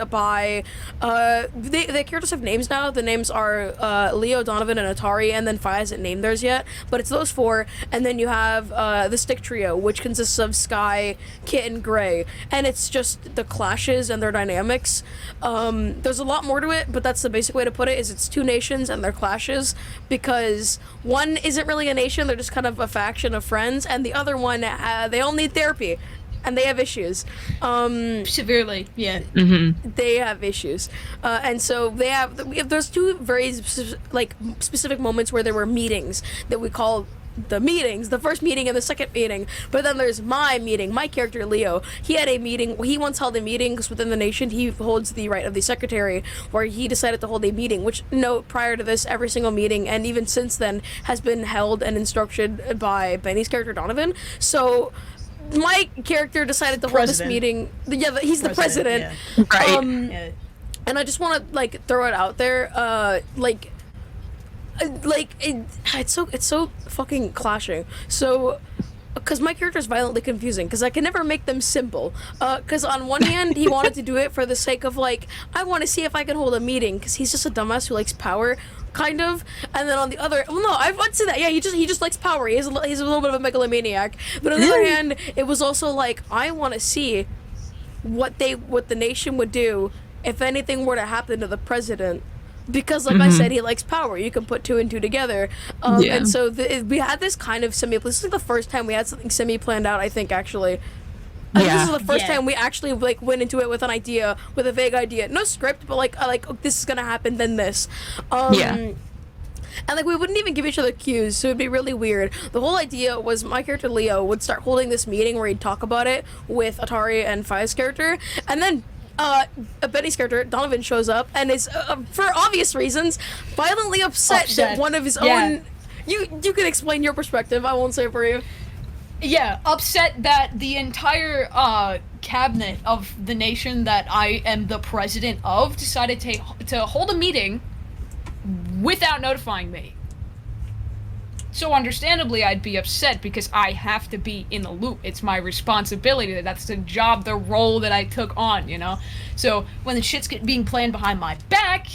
by the characters have names now. The names are Leo, Donovan, and Atari, and then Fi hasn't named theirs yet, but it's those four, and then you have the Stick Trio, which consists of Sky, Kit, and Gray, and it's just the clashes and their dynamics. There's a lot more to it, but that's the basic way to put it, is it's two nations and their clashes, because one isn't really a nation, they're just kind of a faction of friends, and the other one, they all need therapy, and they have issues. Severely, yeah. They have issues, and so there's two very specific moments where there were meetings that we call the meetings, the first meeting and the second meeting. But then there's my meeting. My character Leo, he had a meeting. He once held a meeting because within the nation he holds the right of the secretary, where he decided to hold a meeting. Which prior to this, every single meeting and even since then has been held and instructed by Benny's character Donovan. So my character decided to hold this President. meeting. Yeah, he's the president. Right. Yeah. And I just want to throw it out there, it's so fucking clashing. So, because my character is violently confusing, because I can never make them simple. Because on one hand, he wanted to do it for the sake of I want to see if I can hold a meeting, because he's just a dumbass who likes power, kind of. And then on the other, well, no, I would say that. Yeah, he just likes power. He's a little bit of a megalomaniac. But on the other hand, it was also I want to see what the nation would do if anything were to happen to the president. Because, I said, he likes power. You can put two and two together. Yeah. And so we had this kind of this is the first time we had something semi-planned out, I think, actually. I think Yeah. this is the first Yeah. time we actually, went into it with an idea, with a vague idea. No script, but, this is gonna happen, then this. Yeah. And we wouldn't even give each other cues, so it'd be really weird. The whole idea was my character Leo would start holding this meeting where he'd talk about it with Atari and Fi's character, and then Benny's character, Donovan, shows up and is, for obvious reasons, violently upset that one of his own... You can explain your perspective, I won't say it for you. Yeah, upset that the entire cabinet of the nation that I am the president of decided to hold a meeting without notifying me. So understandably, I'd be upset because I have to be in the loop. It's my responsibility. That's the job, the role that I took on, So when the shit's being planned behind my back,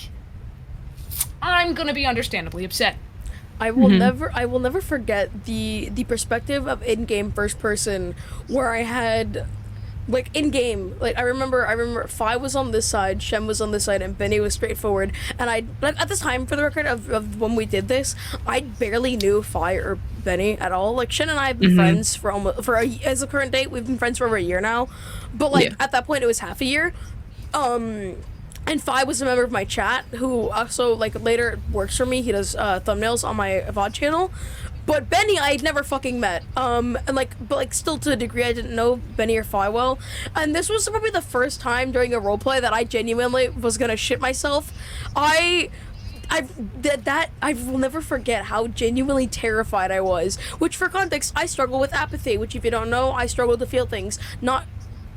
I'm gonna be understandably upset. I will never forget the perspective of in-game first person where I had like in-game, like I remember Fi was on this side, Shen was on this side, and Benny was straightforward. And I, like, at this time, for the record of when we did this, I barely knew Fi or Benny at all. Like, Shen and I have been friends as a current date, we've been friends for over a year now. But like at that point it was half a year. And Fi was a member of my chat who also like later works for me. He does thumbnails on my VOD channel. But Benny, I had never fucking met. But still to a degree, I didn't know Benny or Fi well. And this was probably the first time during a roleplay that I genuinely was gonna shit myself. I will never forget how genuinely terrified I was. Which, for context, I struggle with apathy. Which, if you don't know, I struggle to feel things, not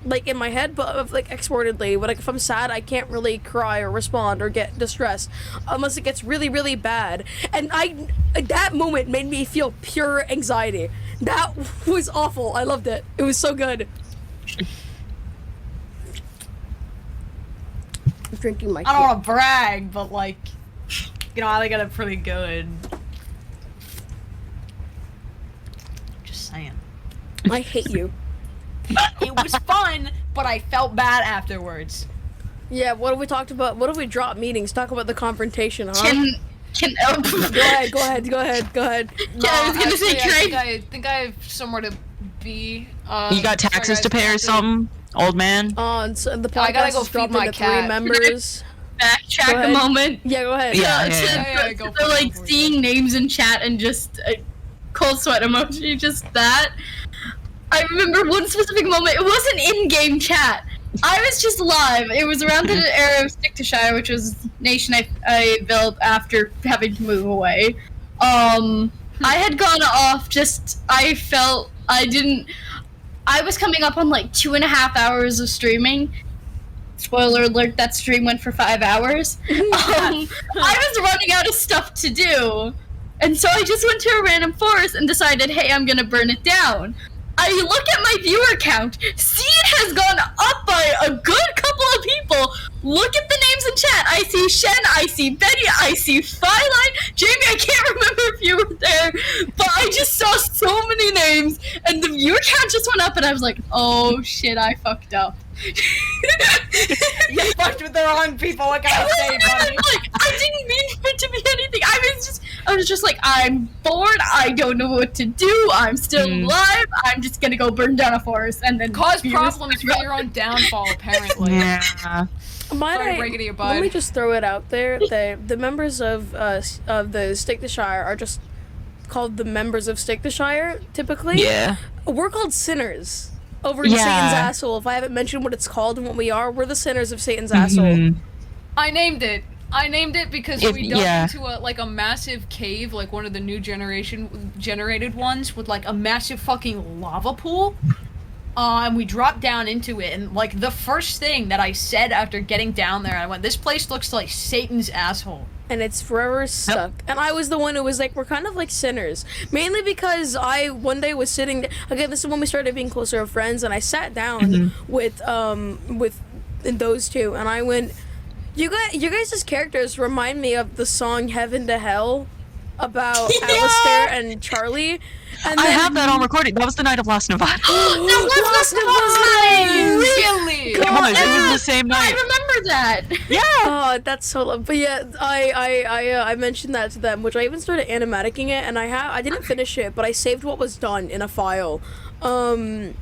like in my head, but like exportedly. But like if I'm sad, I can't really cry or respond or get distressed unless it gets really, really bad. And that moment made me feel pure anxiety. That was awful. I loved it. It was so good. I'm drinking my. I don't want to brag, but like, you know, I got it pretty good. Just saying. I hate you. It was fun, but I felt bad afterwards. Yeah, what have we talked about? What have we dropped meetings? Talk about the confrontation, huh? Go ahead. No, I was gonna say, Trey. I think I have somewhere to be. You got taxes to pay or something, old man? And so the podcast I gotta go is feed dropped my into cat. 3 members. Backtrack a moment. Yeah, go ahead. Yeah. Go So like seeing names in chat and just a cold sweat emoji, just that. I remember one specific moment. It wasn't in-game chat. I was just live. It was around the era of Stick to Shire, which was nation I built after having to move away. I had gone off. I was coming up on like 2.5 hours of streaming. Spoiler alert, that stream went for 5 hours. I was running out of stuff to do. And so I just went to a random forest and decided, hey, I'm gonna burn it down. I look at my viewer count, see it has gone up by a good couple of people. Look at the names in chat. I see Shen, I see Betty, I see Fireline. Jamie, I can't remember if you were there, but I just saw so many names, and the viewer count just went up, and I was like, oh shit, I fucked up. You fucked with the wrong people. What can I say, buddy? Like, I didn't mean for it to be anything. I was just like, I'm bored. I don't know what to do. I'm still alive. I'm just gonna go burn down a forest and then cause problems for your own downfall, apparently. Yeah. Let me just throw it out there. The members of the Stick to Shire are just called the members of Stick to Shire, typically. Yeah. We're called sinners. Over in Satan's asshole. If I haven't mentioned what it's called and what we are, we're the sinners of Satan's asshole. I named it because we dug into a massive cave, like one of the new generated ones, with like a massive fucking lava pool. And we dropped down into it, and like the first thing that I said after getting down there, I went, "This place looks like Satan's asshole." And it's forever stuck. Yep. And I was the one who was like, we're kind of like sinners. Mainly because I one day was sitting, again, this is when we started being closer of friends, and I sat down with those two, and I went, you guys' characters remind me of the song Heaven to Hell about Alistair and Charlie. And I have that on recording. That was the night of Last Nevada. Last Nevada! Really? It was the same night. I remember that. Yeah. Oh, that's so lovely. But yeah, I mentioned that to them, which I even started animaticing it, and I didn't finish it, but I saved what was done in a file. And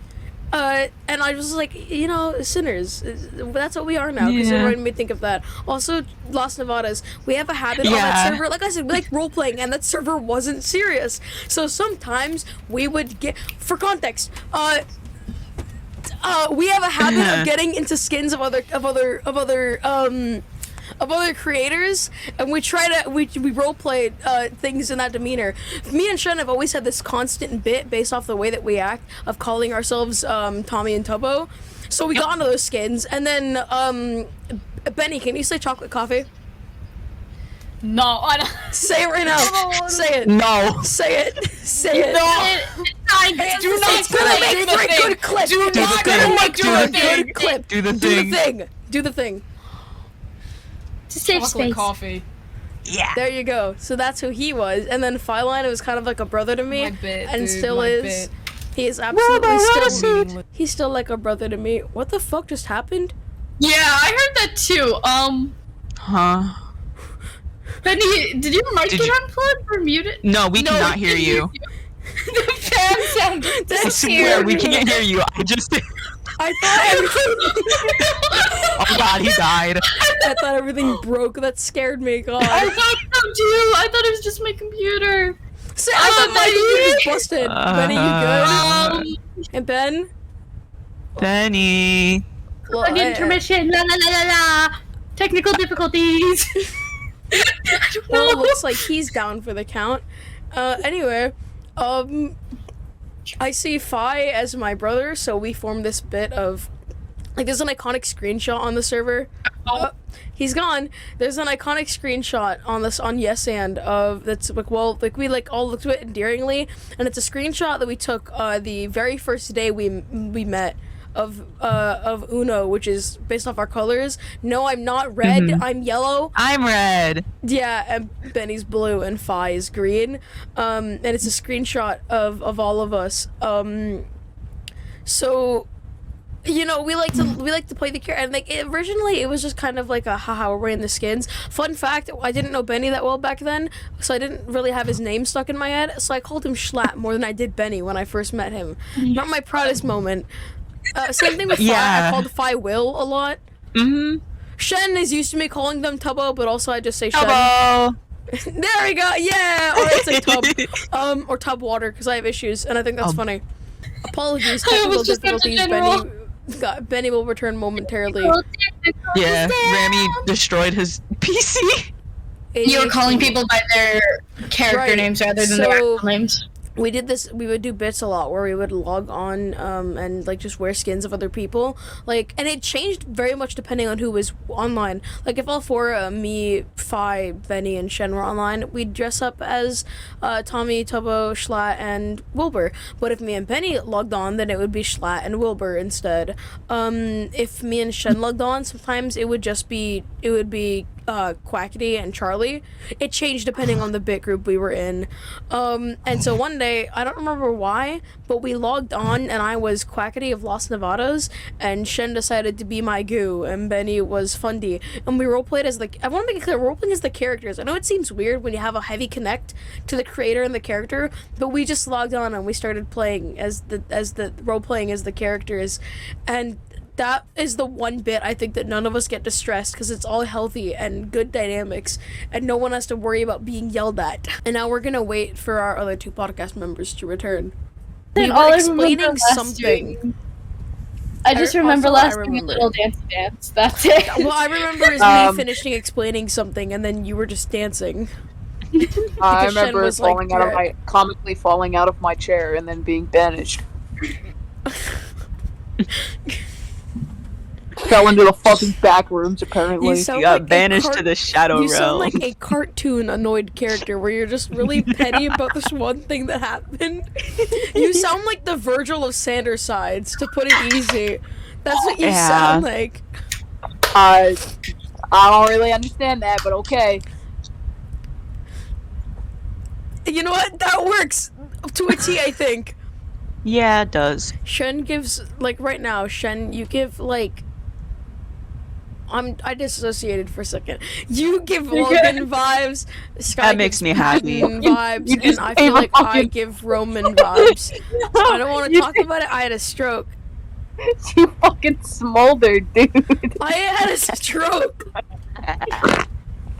I was like, sinners. That's what we are now, because it made me think of that. Also, Las Nevadas, we have a habit on that server, like I said, we like role-playing, and that server wasn't serious. So sometimes we would get, for context, we have a habit of getting into skins of other creators, and we try to we roleplay things in that demeanor. Me and Shen have always had this constant bit based off the way that we act of calling ourselves Tommy and Tubbo. So we got into those skins, and then Benny, can you say chocolate coffee? No, I don't. Say it right now. Say it. No. Say it. Say it. No. Do not make for a good clip. Do not make for a good clip. Do the thing. Do the thing. It's a safe Chocolate space. coffee. Yeah. There you go. So that's who he was. And then Phyline was kind of like a brother to me. My bit, and dude, still my is. bit. He is absolutely still. suit. He's still like a brother to me. What the fuck just happened? Yeah, I heard that too. Huh? Benny, did your mic get unplugged or muted? No, we cannot hear you. The fan sound. I swear, we can't hear you. I thought Oh god, he died. I thought everything broke. That scared me. God. I thought so too. I thought it was just my computer. So, I thought my computer was busted. Benny, you good? And Ben? Benny. Well, An intermission. La la la la la. Technical difficulties. I don't Well, it know. looks like he's down for the count. Anyway, I see Phi as my brother, so we formed this bit of, like, there's an iconic screenshot on the server. He's gone. There's an iconic screenshot on Yes And that's like, well, like, we like all looked to it endearingly, and it's a screenshot that we took the very first day we met of Uno, which is based off our colors. No, I'm not red. I'm yellow. I'm red. Yeah, and Benny's blue and Phi is green. And it's a screenshot of all of us. So, you know, we like to play the character, and like originally it was just kind of like a haha, we're wearing the skins. Fun fact, I didn't know Benny that well back then, so I didn't really have his name stuck in my head. So I called him Schlatt more than I did Benny when I first met him. Not my proudest moment. Same thing with Phi. I called Phi Will a lot. Shen is used to me calling them Tubbo, but also I just say Shen. Tubbo. There we go. Yeah. Or I say Tub. Or Tub Water because I have issues, and I think that's funny. Apologies, technical difficulties. Benny will return momentarily. Yeah, Rami destroyed his PC. You were calling people by their character names rather than their actual names. We did this, we would do bits a lot where we would log on and like just wear skins of other people, like, and it changed very much depending on who was online. Like if all four, me, Phi, Benny, and Shen were online, we'd dress up as Tommy, Tubbo, Schlatt, and Wilbur. But if me and Benny logged on, then it would be Schlatt and Wilbur instead. If me and Shen logged on, sometimes it would be Quackity and Charlie. It changed depending on the bit group we were in. And so one day, I don't remember why, but we logged on and I was Quackity of Los Nevados, and Shen decided to be my Goo, and Benny was Fundy. And we roleplayed as I want to make it clear, roleplaying as the characters. I know it seems weird when you have a heavy connect to the creator and the character, but we just logged on and we started playing as the roleplaying as the characters. And that is the one bit I think that none of us get distressed because it's all healthy and good dynamics and no one has to worry about being yelled at. And now we're gonna wait for our other two podcast members to return. We were explaining something. I just remember last doing a little dance. That's it. Well, I remember is me finishing explaining something and then you were just dancing. I remember comically falling out of my chair and then being banished. Fell into the fucking back rooms, apparently. You got banished to the shadow realm. You sound like a cartoon annoyed character where you're just really petty about this one thing that happened. You sound like the Virgil of Sanders sides, to put it easy. That's what you sound like. I don't really understand that, but okay. You know what? That works to a T, I think. Yeah, it does. Shen gives, like, right now, Shen, you give, like, I disassociated for a second. You give Logan vibes. Sky that makes me happy. Vibes, and I feel like I give Roman vibes. I don't want to talk about it. I had a stroke. You fucking smoldered, dude. I had a stroke.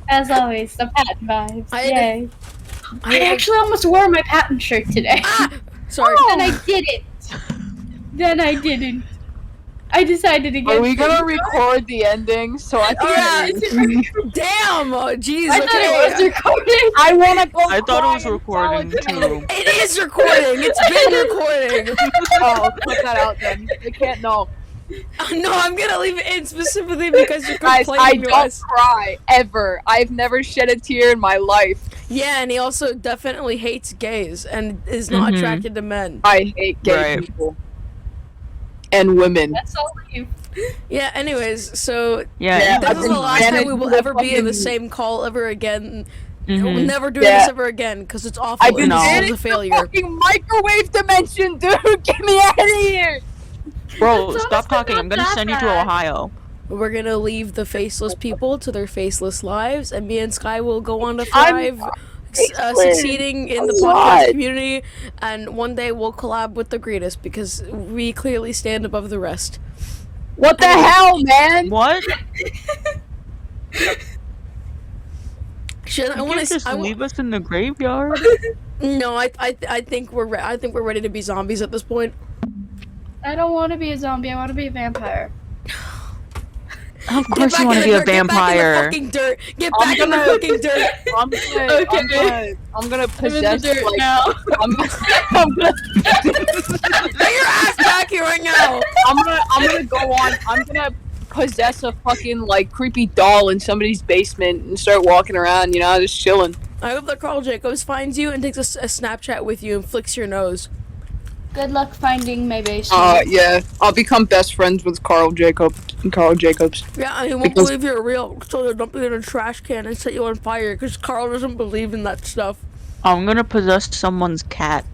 As always, the patent vibes. Yay. I actually almost wore my patent shirt today. Sorry. Then I didn't. I decided against. Are we gonna record the ending? So I think. Damn! Oh, jeez. I thought it was recording. I wanna go. I thought it was recording too. It is recording. It's been recording. Oh, cut that out then. I can't know. No, I'm gonna leave it in specifically because you're Guys, complaining to us. I don't cry ever. I've never shed a tear in my life. Yeah, and he also definitely hates gays and is not attracted to men. I hate gay people and women. That's all you. Yeah, anyways, so Yeah. this is the last time we will ever be in the same call ever again. We'll never do this ever again because it's awful. I've been It's a failure. fucking microwave dimension, dude. Get me out of here. Bro, stop talking. I'm gonna send you to Ohio. We're gonna leave the faceless people to their faceless lives, and me and Sky will go on to thrive, succeeding in the podcast community, and one day we'll collab with the greatest because we clearly stand above the rest. What the hell, man? What? Shen, I You want can't to just leave us in the graveyard. No, I think we're ready to be zombies at this point. I don't want to be a zombie. I want to be a vampire. Of course you want to be a vampire. Get back in the fucking dirt. Get back in the fucking dirt. I'm gonna possess dirt like now. I'm gonna Get your ass back here right now. I'm gonna possess a fucking like creepy doll in somebody's basement and start walking around, you know, just chilling. I hope that Carl Jacobs finds you and takes a Snapchat with you and flicks your nose. Good luck finding my basement. Yeah, I'll become best friends with Carl Jacobs. Yeah, and he won't believe you're real, so they'll dump you in a trash can and set you on fire because Carl doesn't believe in that stuff. I'm gonna possess someone's cat.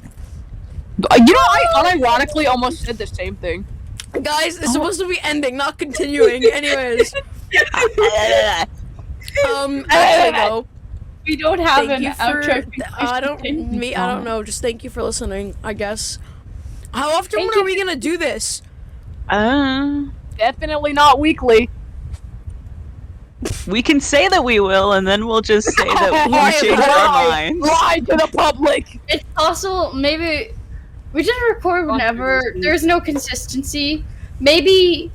You know, I unironically almost said the same thing. Guys, it's supposed to be ending, not continuing. Anyways. Actually, though. We don't have Thank an you outro. I don't know. Just thank you for listening, I guess. How often are we gonna do this? Definitely not weekly. We can say that we will, and then we'll just say that we changed our minds. Lie to the public. It's possible, maybe we just record whenever. There's no consistency. Maybe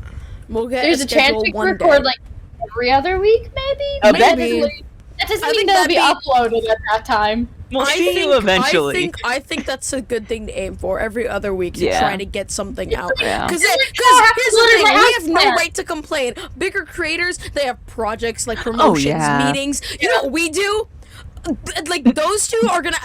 We'll get there's a chance we can record like every other week, maybe? Eventually. That doesn't mean they'll be uploaded at that time. We'll see you eventually. I think that's a good thing to aim for every other week to Yeah. try to get something out. Yeah. Because here's the thing, we have no right to complain. Bigger creators, they have projects like promotions, meetings. You know what we do? Like those two are gonna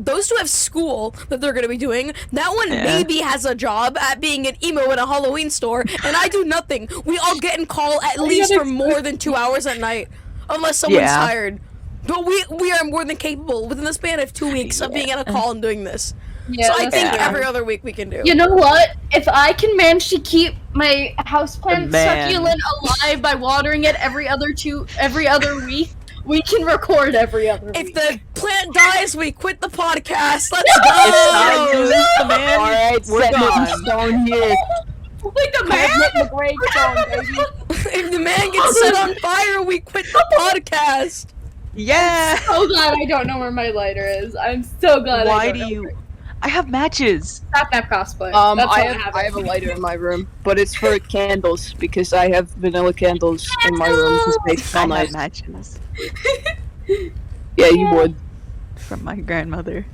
those two have school that they're gonna be doing. That one maybe has a job at being an emo in a Halloween store, and I do nothing. We all get in call at least for more than 2 hours at night, unless someone's tired. But we are more than capable within the span of 2 weeks of being at a call and doing this. Yeah, So I think every other week we can do. You know what? If I can manage to keep my houseplant succulent alive by watering it every other week, we can record every other week. If the plant dies, we quit the podcast. Let's go! Alright, We're setting gone. the stone here. Like the man? The gravestone, baby. If the man gets set on fire, we quit the podcast. Yeah. So glad I don't know where my lighter is. I'm so glad. Why do you? I have matches. Sapnap cosplay? I have a lighter in my room, but it's for candles because I have vanilla candles in my room because they smell I nice. have matches Yeah, you would. from my grandmother.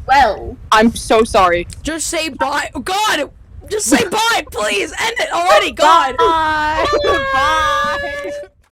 Well, I'm so sorry. Just say bye. Oh, God! Just say bye, please! End it already, God! Bye. Bye.